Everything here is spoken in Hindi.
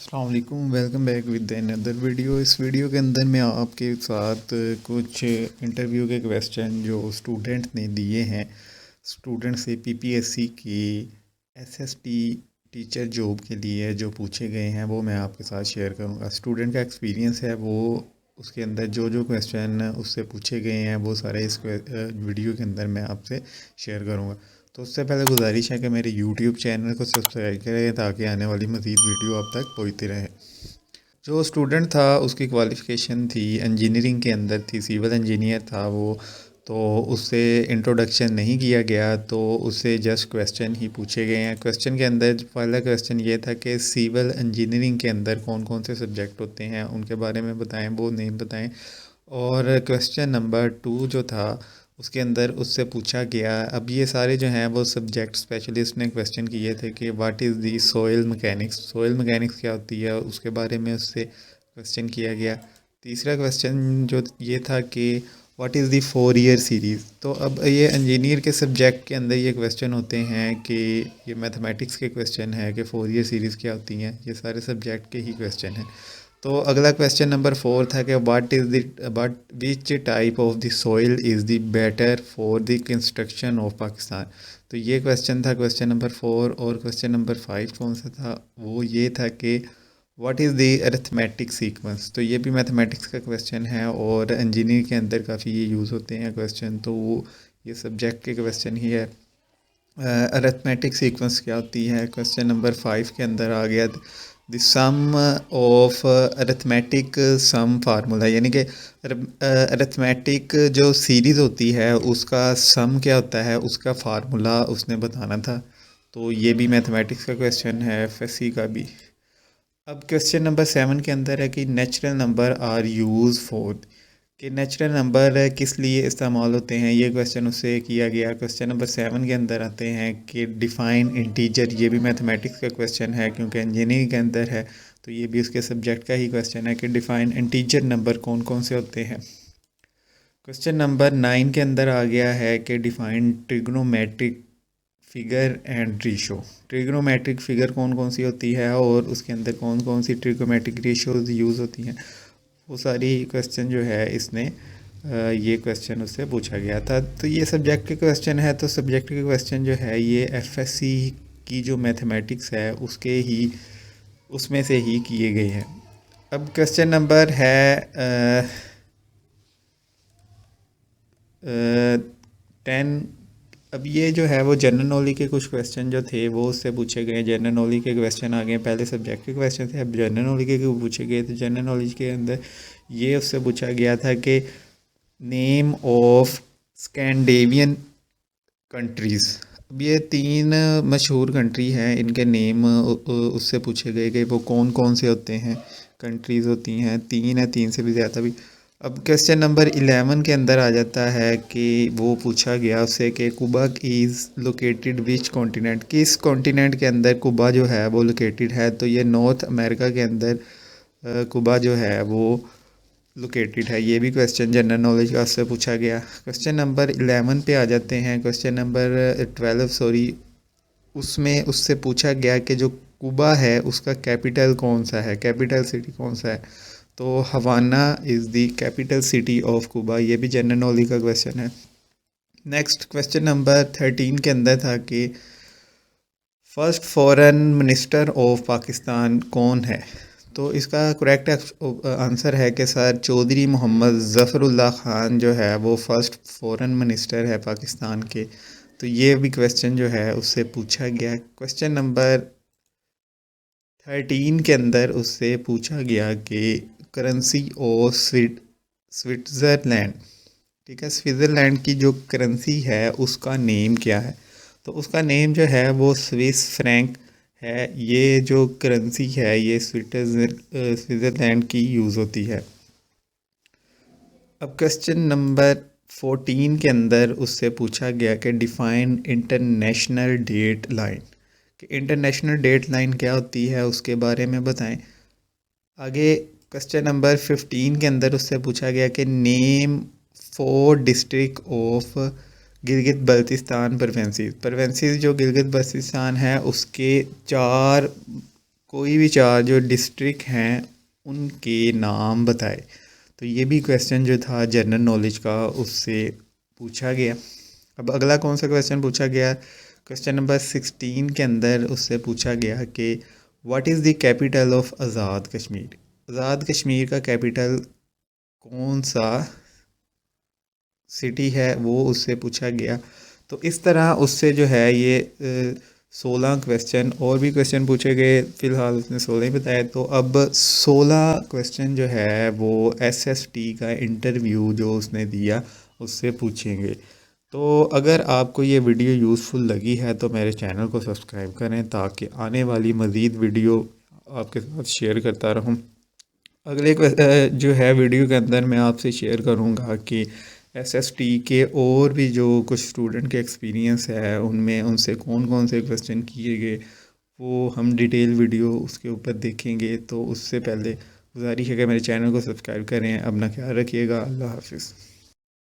अस्सलाम वालेकुम, welcome back with another video. इस वीडियो के अंदर मैं आपके साथ कुछ इंटरव्यू के क्वेश्चन जो स्टूडेंट ने दिए हैं, स्टूडेंट से पीपीएससी की एसएसटी टीचर जॉब के लिए जो पूछे गए हैं वो मैं आपके साथ शेयर करूंगा। स्टूडेंट का एक्सपीरियंस है वो, उसके अंदर जो जो क्वेश्चन उससे पूछे गए हैं वो सारे इस वीडियो के अंदर मैं आपसे शेयर करूंगा। तो उससे पहले गुजारिश है कि मेरे YouTube चैनल को सब्सक्राइब करें ताकि आने वाली मज़ीद वीडियो आप तक पहुँचती रहे। जो स्टूडेंट था उसकी क्वालिफ़िकेशन थी इंजीनियरिंग के अंदर थी, सिविल इंजीनियर था वो। तो उससे इंट्रोडक्शन नहीं किया गया, तो उससे जस्ट क्वेश्चन ही पूछे गए हैं। क्वेश्चन के अंदर पहला क्वेश्चन ये था कि सिविल इंजीनियरिंग के अंदर कौन कौन से सब्जेक्ट होते हैं उनके बारे में बताएं, वो नेम बताएं। और क्वेश्चन नंबर 2 जो था उसके अंदर उससे पूछा गया, अब ये सारे जो हैं वो सब्जेक्ट स्पेशलिस्ट ने क्वेश्चन किए थे कि what is the soil mechanics, soil mechanics क्या होती है उसके बारे में उससे क्वेश्चन किया गया। तीसरा क्वेश्चन जो ये था कि what is the 4 year series. तो अब ये इंजीनियर के सब्जेक्ट के अंदर ये क्वेश्चन होते हैं कि ये मैथमेटिक्स के क्वेश्चन है कि 4 ईयर सीरीज़ क्या होती हैं, ये सारे सब्जेक्ट के ही क्वेश्चन हैं। तो अगला क्वेश्चन नंबर 4 था कि what which type of the soil is the better for the construction of Pakistan. तो ये क्वेश्चन था क्वेश्चन नंबर 4। और क्वेश्चन नंबर 5 कौन सा था, वो ये था कि what is the arithmetic sequence. तो ये भी मैथमेटिक्स का क्वेश्चन है और इंजीनियरिंग के अंदर काफ़ी ये यूज़ होते हैं क्वेश्चन, तो वो ये सब्जेक्ट के क्वेश्चन ही है। अरिथमेटिक सीक्वेंस क्या होती है, क्वेश्चन नंबर 5 के अंदर आ गया the sum of arithmetic sum formula, यानी कि अरिथमेटिक जो सीरीज़ होती है उसका सम क्या होता है, उसका फार्मूला उसने बताना था। तो ये भी मैथमेटिक्स का क्वेश्चन है, एफएससी का भी। अब क्वेश्चन नंबर 7 के अंदर है कि natural number are use for, कि नेचुरल नंबर किस लिए इस्तेमाल होते हैं, ये क्वेश्चन उससे किया गया। क्वेश्चन नंबर 7 के अंदर आते हैं कि डिफ़ाइन इंटीजर, ये भी मैथमेटिक्स का क्वेश्चन है क्योंकि इंजीनियरिंग के अंदर है, तो ये भी उसके सब्जेक्ट का ही क्वेश्चन है कि डिफ़ाइन इंटीजर नंबर कौन कौन से होते हैं। क्वेश्चन नंबर 9 के अंदर आ गया है कि define trigonometric figure and ratio. Trigonometric figure कौन कौन सी होती है और उसके अंदर कौन कौन सी ट्रिग्नोमेट्रिक रेशोज़ यूज़ होती हैं, वो सारी क्वेश्चन जो है इसने ये क्वेश्चन उससे पूछा गया था। तो ये सब्जेक्ट के क्वेश्चन है, तो सब्जेक्ट के क्वेश्चन जो है ये एफएससी की जो मैथमेटिक्स है उसके ही उसमें से ही किए गए हैं। अब क्वेश्चन नंबर है 10। अब ये जो है वो जनरल नॉलेज के कुछ क्वेश्चन जो थे वो उससे पूछे गए। जनरल नॉलेज के क्वेश्चन आ गए, पहले सब्जेक्ट के क्वेश्चन थे, अब जनरल नॉलेज के पूछे गए। तो जनरल नॉलेज के अंदर ये उससे पूछा गया था कि नेम ऑफ स्कैंडिनेवियन कंट्रीज़। अब ये 3 मशहूर कंट्री हैं, इनके नेम उससे पूछे गए कि वो कौन कौन से होते हैं, कंट्रीज़ होती हैं 3 है, 3 से भी ज़्यादा भी। अब क्वेश्चन नंबर 11 के अंदर आ जाता है कि वो पूछा गया उससे कि Quba is located which continent, किस कॉन्टिनेंट के अंदर कुबा जो है वो लोकेटेड है। तो ये नॉर्थ अमेरिका के अंदर कुबा जो है वो लोकेटेड है। ये भी क्वेश्चन जनरल नॉलेज का उससे पूछा गया। क्वेश्चन नंबर 11 पे आ जाते हैं। क्वेश्चन नंबर 12 सॉरी, उसमें उससे पूछा गया कि जो कुबा है उसका कैपिटल कौन सा है, कैपिटल सिटी कौन सा है। तो Havana is the capital city of Cuba, ये भी जनरल नॉलेज का क्वेश्चन है। नेक्स्ट क्वेश्चन नंबर 13 के अंदर था कि first foreign minister of Pakistan कौन है। तो इसका करेक्ट आंसर है कि सर चौधरी मोहम्मद ज़फ़रुल्लाह ख़ान जो है वो फ़र्स्ट फॉरेन मिनिस्टर है पाकिस्तान के। तो ये भी क्वेश्चन जो है उससे पूछा गया। क्वेश्चन नंबर 13 के अंदर उससे पूछा गया कि करेंसी ऑफ स्विट्ज़रलैंड, ठीक है, स्विट्ज़रलैंड की जो करेंसी है उसका नेम क्या है। तो उसका नेम जो है वो स्विस फ्रैंक है। ये जो करेंसी है ये स्विट्ज़रलैंड की यूज़ होती है। अब क्वेश्चन नंबर 14 के अंदर उससे पूछा गया कि डिफ़ाइन इंटरनेशनल डेट लाइन, कि इंटरनेशनल डेट लाइन क्या होती है उसके बारे में बताएं। आगे क्वेश्चन नंबर 15 के अंदर उससे पूछा गया कि name 4 district of Gilgit Baltistan provinces. जो गिलगित बल्तिस्तान है उसके 4 कोई भी 4 जो डिस्ट्रिक्ट हैं उनके नाम बताए। तो ये भी क्वेश्चन जो था जनरल नॉलेज का उससे पूछा गया। अब अगला कौन सा क्वेश्चन पूछा गया, क्वेश्चन नंबर 16 के अंदर उससे पूछा गया कि what is the capital of Azad Kashmir. Azad Kashmir का कैपिटल कौन सा सिटी है वो उससे पूछा गया। तो इस तरह उससे जो है ये 16 क्वेश्चन और भी क्वेश्चन पूछे गए। फ़िलहाल उसने 16 ही बताया। तो अब 16 क्वेश्चन जो है वो एसएसटी का इंटरव्यू जो उसने दिया उससे पूछेंगे। तो अगर आपको ये वीडियो यूज़फुल लगी है तो मेरे चैनल को सब्सक्राइब करें ताकि आने वाली मज़ीद वीडियो आपके साथ शेयर करता रहूँ। अगले जो है वीडियो के अंदर मैं आपसे शेयर करूँगा कि एसएसटी के और भी जो कुछ स्टूडेंट के एक्सपीरियंस है उनमें उनसे कौन कौन से क्वेश्चन किए गए वो हम डिटेल वीडियो उसके ऊपर देखेंगे। तो उससे पहले गुजारिश है कि मेरे चैनल को सब्सक्राइब करें। अपना ख्याल रखिएगा। अल्लाह हाफिज़।